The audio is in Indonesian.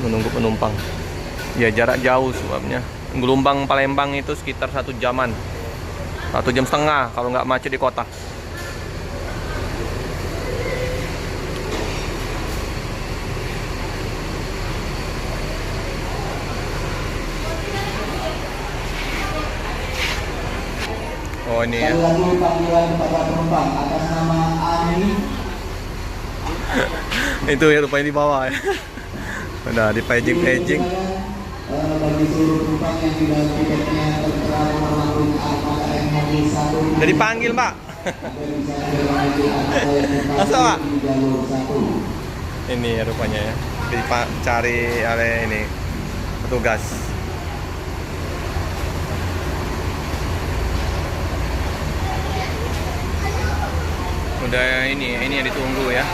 menunggu penumpang. Ya jarak jauh sebabnya. Gelombang Palembang itu sekitar 1 jaman, 1,5 jam kalau nggak macet di kota. Oh ini ya. Sekali lagi panggilan kepada penumpang atas nama Ani. Itu ya rupanya di bawah ya. Udah di paging. Bagi seluruh penumpang yang di dalam tiketnya tertera nomor lambung armada MHD 1. Udah dipanggil, Mbak. Masa, Pak? Di jalur 1. Ini ya rupanya ya. Dicari oleh ini petugas. Udah ini yang ditunggu ya.